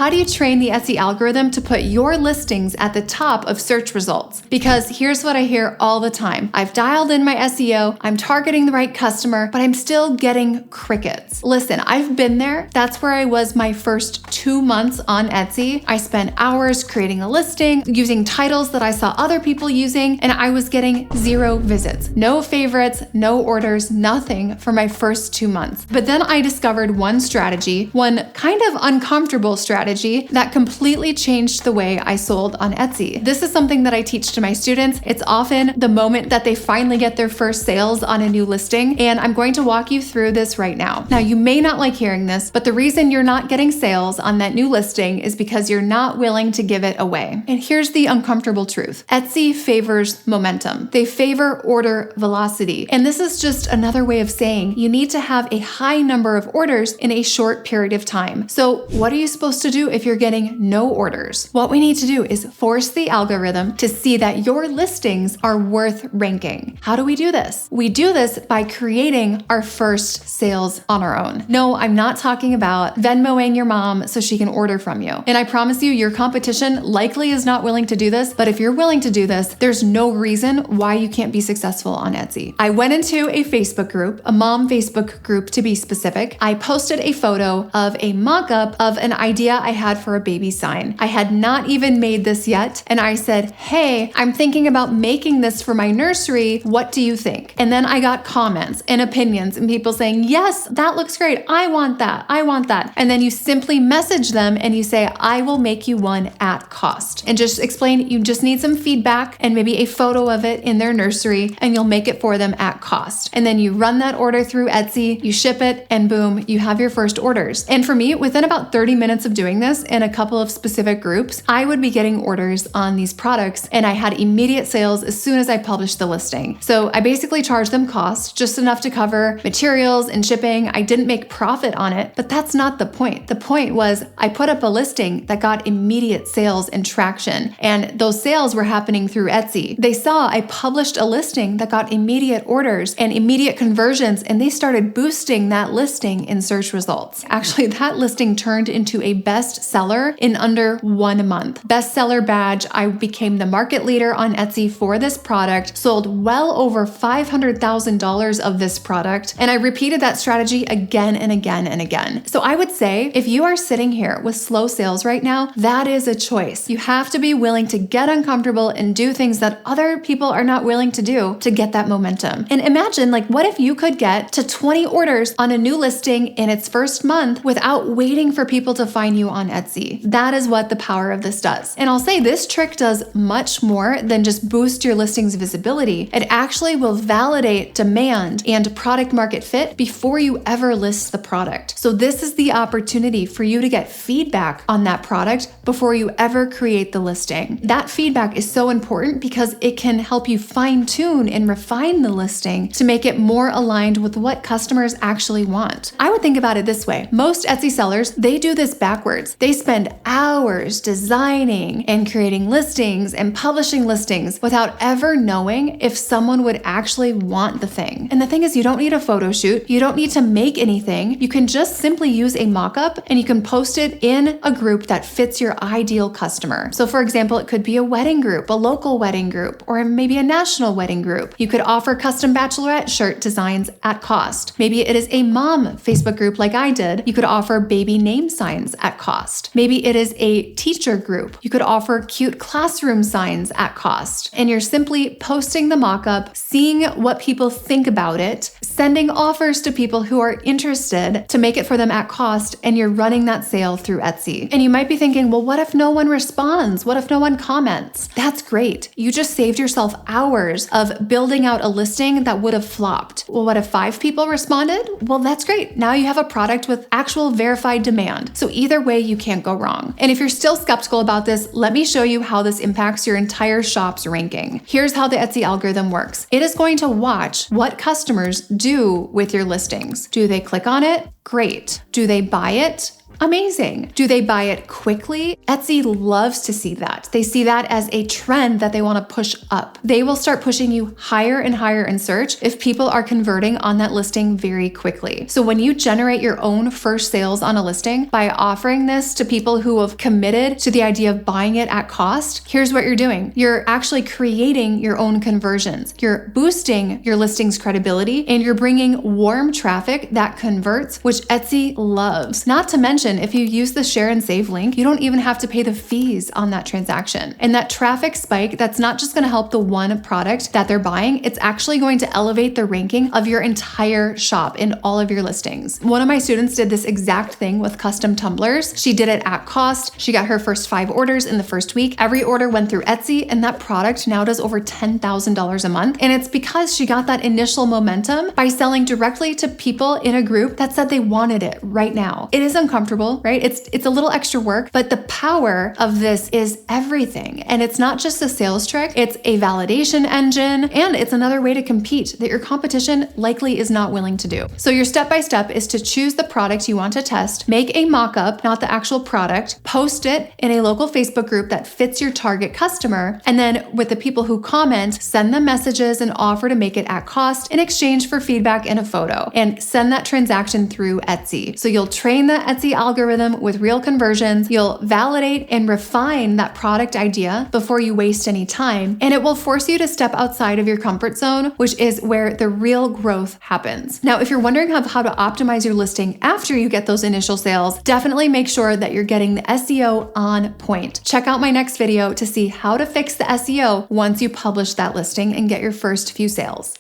how do you train the Etsy algorithm to put your listings at the top of search results? Because here's what I hear all the time. I've dialed in my SEO, I'm targeting the right customer, but I'm still getting crickets. Listen, I've been there. That's where I was my first 2 months on Etsy. I spent hours creating a listing, using titles that I saw other people using, and I was getting 0 visits, no favorites, no orders, nothing for my first 2 months. But then I discovered one strategy, one kind of uncomfortable strategy that completely changed the way I sold on Etsy. This is something that I teach to my students. It's often the moment that they finally get their first sales on a new listing, and I'm going to walk you through this right now. Now, you may not like hearing this, but the reason you're not getting sales on that new listing is because you're not willing to give it away. And here's the uncomfortable truth. Etsy favors momentum. They favor order velocity. And this is just another way of saying you need to have a high number of orders in a short period of time. So what are you supposed to do if you're getting no orders? What we need to do is force the algorithm to see that your listings are worth ranking. How do we do this? We do this by creating our first sales on our own. No, I'm not talking about Venmoing your mom so she can order from you. And I promise you, your competition likely is not willing to do this, but if you're willing to do this, there's no reason why you can't be successful on Etsy. I went into a Facebook group, a mom Facebook group to be specific. I posted a photo of a mock-up of an idea I had for a baby sign. I had not even made this yet, and I said, hey, I'm thinking about making this for my nursery. What do you think? And then I got comments and opinions and people saying, yes, that looks great. I want that. I want that. And then you simply message them and you say, I will make you one at cost. And just explain you just need some feedback and maybe a photo of it in their nursery, and you'll make it for them at cost. And then you run that order through Etsy, you ship it, and boom, you have your first orders. And for me, within about 30 minutes of doing this in a couple of specific groups, I would be getting orders on these products, and I had immediate sales as soon as I published the listing. So I basically charged them cost, just enough to cover materials and shipping. I didn't make profit on it, but that's not the point. The point was I put up a listing that got immediate sales and traction, and those sales were happening through Etsy. They saw I published a listing that got immediate orders and immediate conversions, and they started boosting that listing in search results. Actually, that listing turned into a bestseller in under 1 month. Bestseller badge, I became the market leader on Etsy for this product, sold well over $500,000 of this product, and I repeated that strategy again and again and again. So I would say if you are sitting here with slow sales right now, that is a choice. You have to be willing to get uncomfortable and do things that other people are not willing to do to get that momentum. And imagine, what if you could get to 20 orders on a new listing in its first month without waiting for people to find you on Etsy? That is what the power of this does. And I'll say this trick does much more than just boost your listing's visibility. It actually will validate demand and product market fit before you ever list the product. So this is the opportunity for you to get feedback on that product before you ever create the listing. That feedback is so important because it can help you fine-tune and refine the listing to make it more aligned with what customers actually want. I would think about it this way. Most Etsy sellers, they do this backwards. They spend hours designing and creating listings and publishing listings without ever knowing if someone would actually want the thing. And the thing is, you don't need a photo shoot. You don't need to make anything. You can just simply use a mock-up and you can post it in a group that fits your ideal customer. So for example, it could be a wedding group, a local wedding group, or maybe a national wedding group. You could offer custom bachelorette shirt designs at cost. Maybe it is a mom Facebook group like I did. You could offer baby name signs at cost. Maybe it is a teacher group. You could offer cute classroom signs at cost. And you're simply posting the mock-up, seeing what people think about it, sending offers to people who are interested to make it for them at cost, and you're running that sale through Etsy. And you might be thinking, well, what if no one responds? What if no one comments? That's great. You just saved yourself hours of building out a listing that would have flopped. Well, what if 5 people responded? Well, that's great. Now you have a product with actual verified demand. So either way, you can't go wrong. And if you're still skeptical about this, let me show you how this impacts your entire shop's ranking. Here's how the Etsy algorithm works. It is going to watch what customers do with your listings. Do they click on it? Great. Do they buy it? Amazing. Do they buy it quickly? Etsy loves to see that. They see that as a trend that they want to push up. They will start pushing you higher and higher in search if people are converting on that listing very quickly. So when you generate your own first sales on a listing by offering this to people who have committed to the idea of buying it at cost, here's what you're doing. You're actually creating your own conversions. You're boosting your listing's credibility, and you're bringing warm traffic that converts, which Etsy loves. Not to mention, if you use the share and save link, you don't even have to pay the fees on that transaction. And that traffic spike, that's not just going to help the one product that they're buying, it's actually going to elevate the ranking of your entire shop in all of your listings. One of my students did this exact thing with custom tumblers. She did it at cost. She got her first 5 orders in the first week. Every order went through Etsy, and that product now does over $10,000 a month. And it's because she got that initial momentum by selling directly to people in a group that said they wanted it right now. It is uncomfortable, right? It's a little extra work, but the power of this is everything. And it's not just a sales trick, it's a validation engine, and it's another way to compete that your competition likely is not willing to do. So your step-by-step is to choose the product you want to test, make a mock-up, not the actual product, post it in a local Facebook group that fits your target customer, and then with the people who comment, send them messages and offer to make it at cost in exchange for feedback and a photo, and send that transaction through Etsy. So you'll train the Etsy algorithm with real conversions, you'll validate and refine that product idea before you waste any time, and it will force you to step outside of your comfort zone, which is where the real growth happens. Now, if you're wondering how to optimize your listing after you get those initial sales, definitely make sure that you're getting the SEO on point. Check out my next video to see how to fix the SEO once you publish that listing and get your first few sales.